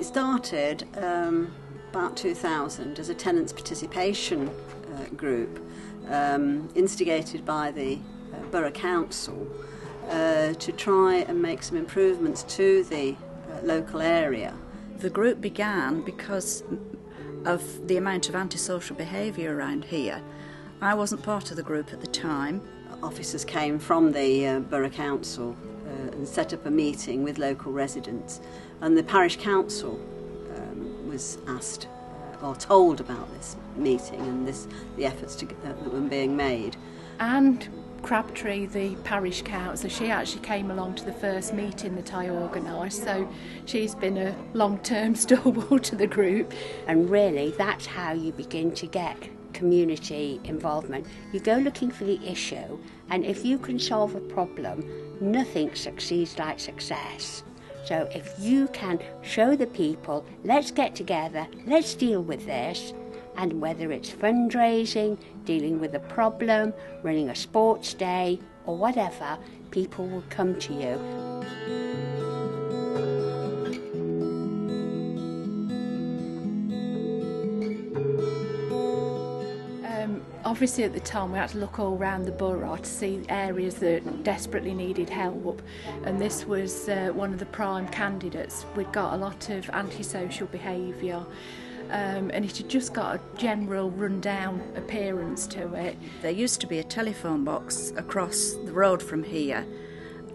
It started about 2000 as a tenants' participation group, instigated by the Borough Council to try and make some improvements to the local area. The group began because of the amount of antisocial behaviour around here. I wasn't part of the group at the time. Officers came from the Borough Council and set up a meeting with local residents, and the parish council was asked or told about this meeting and the efforts that were being made. And Crabtree, the parish councillor, she actually came along to the first meeting that I organised, so she's been a long-term stalwart to the group. And really, that's how you begin to get community involvement. You go looking for the issue, and if you can solve a problem, nothing succeeds like success. So if you can show the people, let's get together, let's deal with this, and whether it's fundraising, dealing with a problem, running a sports day, or whatever, people will come to you. Obviously at the time we had to look all around the borough to see areas that desperately needed help, and this was one of the prime candidates. We'd got a lot of antisocial behaviour, and it had just got a general rundown appearance to it. There used to be a telephone box across the road from here,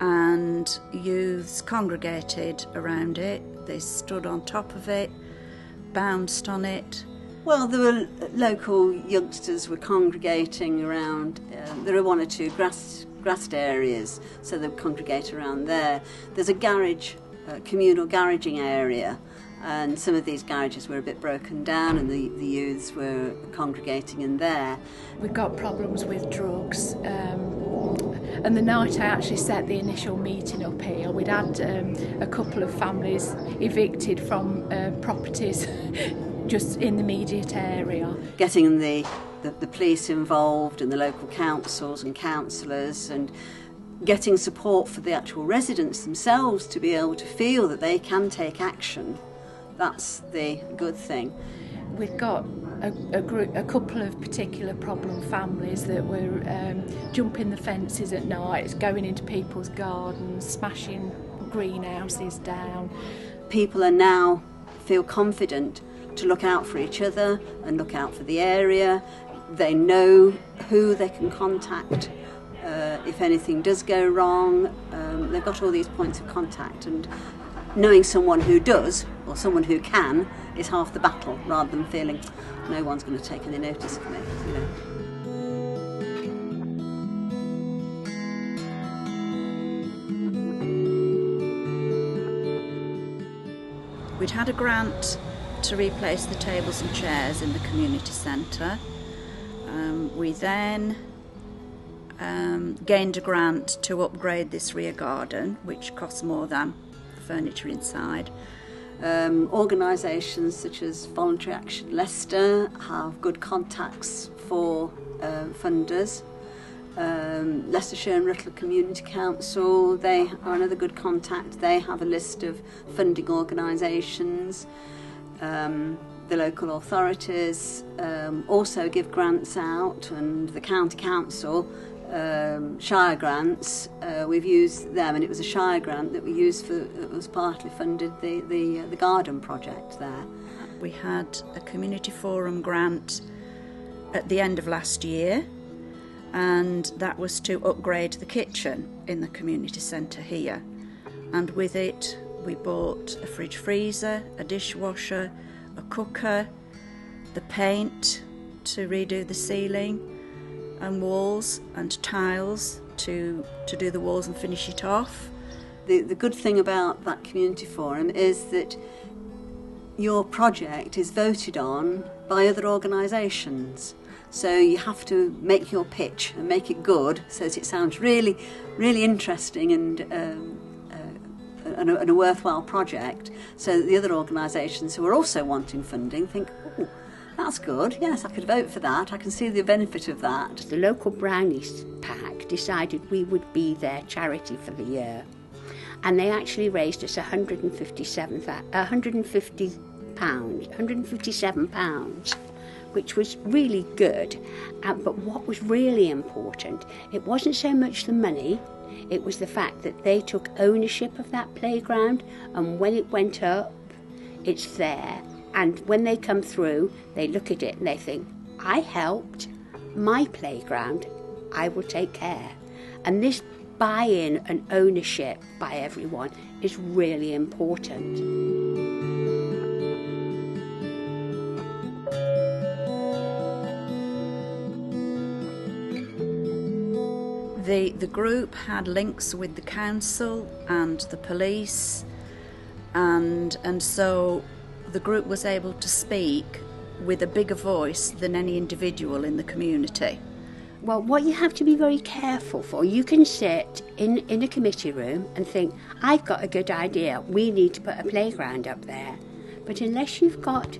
and youths congregated around it. They stood on top of it, bounced on it. Well, there were local youngsters were congregating around. There are one or two grassed areas, so they would congregate around there. There's a garage, communal garaging area, and some of these garages were a bit broken down, and the youths were congregating in there. We've got problems with drugs. And the night I actually set the initial meeting up here, we'd had a couple of families evicted from properties just in the immediate area. Getting the police involved and the local councils and councillors, and getting support for the actual residents themselves to be able to feel that they can take action, that's the good thing. We've got a couple of particular problem families that were jumping the fences at night, going into people's gardens, smashing greenhouses down. People are now feel confident to look out for each other and look out for the area. They know who they can contact if anything does go wrong. They've got all these points of contact, and knowing someone who does or someone who can is half the battle, rather than feeling no one's going to take any notice of me, you know. We'd had a grant to replace the tables and chairs in the community centre. We then gained a grant to upgrade this rear garden, which costs more than the furniture inside. Organisations such as Voluntary Action Leicester have good contacts for funders. Leicestershire and Rutland Community Council, they are another good contact. They have a list of funding organisations. The local authorities also give grants out, and the county council, shire grants, we've used them, and it was a shire grant that we used for, it was partly funded the garden project there. We had a community forum grant at the end of last year, and that was to upgrade the kitchen in the community centre here, and with it we bought a fridge freezer, a dishwasher, a cooker, the paint to redo the ceiling and walls, and tiles to do the walls and finish it off. The good thing about that community forum is that your project is voted on by other organisations. So you have to make your pitch and make it good so that it sounds really, really interesting and a worthwhile project, so that the other organisations who are also wanting funding think, oh, that's good, yes, I could vote for that, I can see the benefit of that. The local brownies pack decided we would be their charity for the year. and they actually raised us £157, which was really good. But what was really important, it wasn't so much the money, it was the fact that they took ownership of that playground, and when it went up, it's there. And when they come through, they look at it and they think, I helped, my playground, I will take care. And this buy-in and ownership by everyone is really important. The group had links with the council and the police, and so the group was able to speak with a bigger voice than any individual in the community. Well, what you have to be very careful for, you can sit in a committee room and think, I've got a good idea, we need to put a playground up there. But unless you've got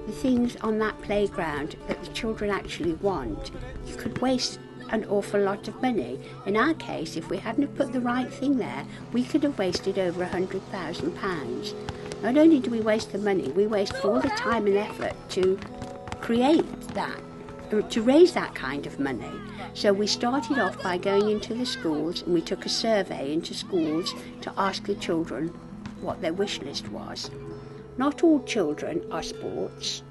the things on that playground that the children actually want, you could waste an awful lot of money. In our case, if we hadn't have put the right thing there, we could have wasted over £100,000. Not only do we waste the money, we waste all the time and effort to create that, to raise that kind of money. So we started off by going into the schools, and we took a survey into schools to ask the children what their wish list was. Not all children are sports,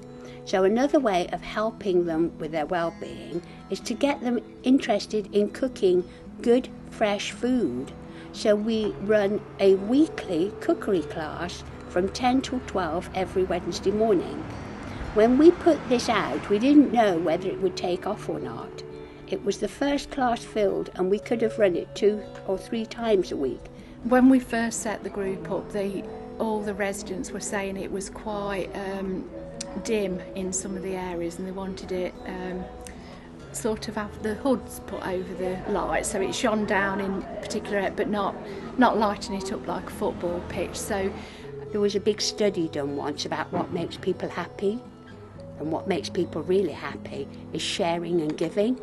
so another way of helping them with their well-being is to get them interested in cooking good, fresh food. So we run a weekly cookery class from 10 till 12 every Wednesday morning. When we put this out, we didn't know whether it would take off or not. It was the first class filled, and we could have run it 2 or 3 times a week. When we first set the group up, all the residents were saying it was quite dim in some of the areas, and they wanted it sort of have the hoods put over the lights so it shone down in particular, but not lighting it up like a football pitch. So there was a big study done once about what makes people happy, and what makes people really happy is sharing and giving.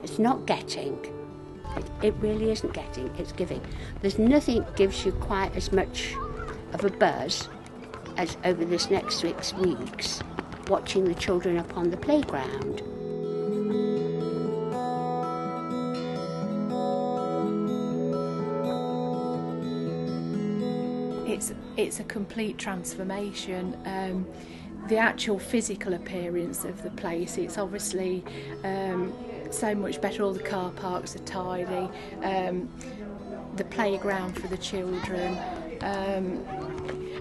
It's not getting. It really isn't getting, it's giving. There's nothing gives you quite as much of a buzz as over this next 6 weeks watching the children up on the playground. It's a complete transformation. The actual physical appearance of the place, it's obviously so much better. All the car parks are tidy, the playground for the children,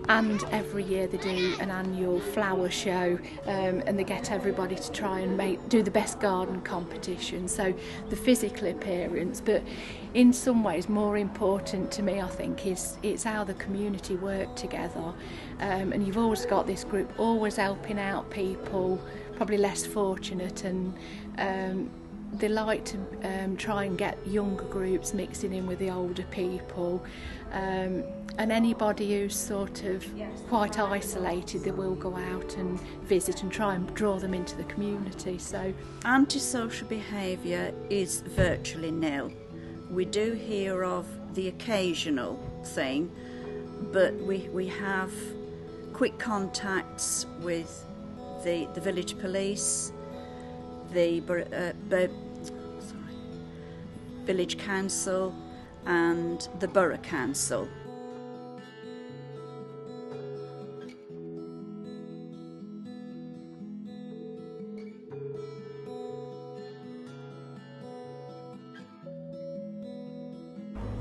and every year they do an annual flower show, and they get everybody to try and do the best garden competition. So the physical appearance, but in some ways more important to me, I think, is it's how the community work together, and you've always got this group always helping out people probably less fortunate, and they like to try and get younger groups mixing in with the older people, and anybody who's sort of quite isolated, they will go out and visit and try and draw them into the community. So antisocial behaviour is virtually nil. We do hear of the occasional thing, but we have quick contacts with the village police, the village council and the borough council.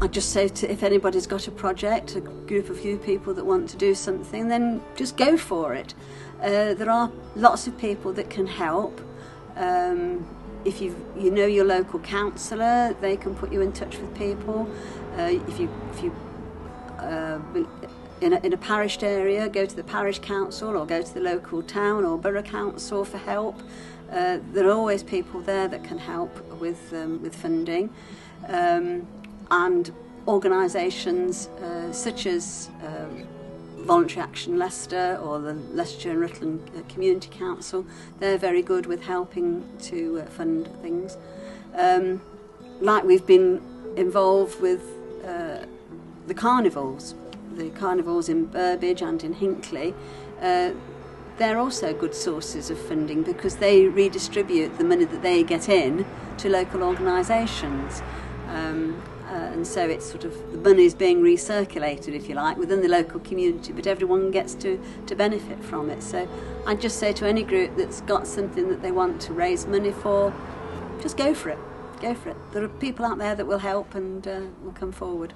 I'd just say if anybody's got a project, a group of you people that want to do something, then just go for it. There are lots of people that can help. If you know your local councillor, they can put you in touch with people. If you in a parished area, go to the parish council or go to the local town or borough council for help. There are always people there that can help with funding. And organisations such as Voluntary Action Leicester or the Leicestershire and Rutland Community Council, they're very good with helping to fund things. Like we've been involved with the carnivals in Burbage and in Hinckley, they're also good sources of funding because they redistribute the money that they get in to local organisations. And so it's sort of, the money is being recirculated, if you like, within the local community, but everyone gets to benefit from it. So I'd just say to any group that's got something that they want to raise money for, just go for it. Go for it. There are people out there that will help and will come forward.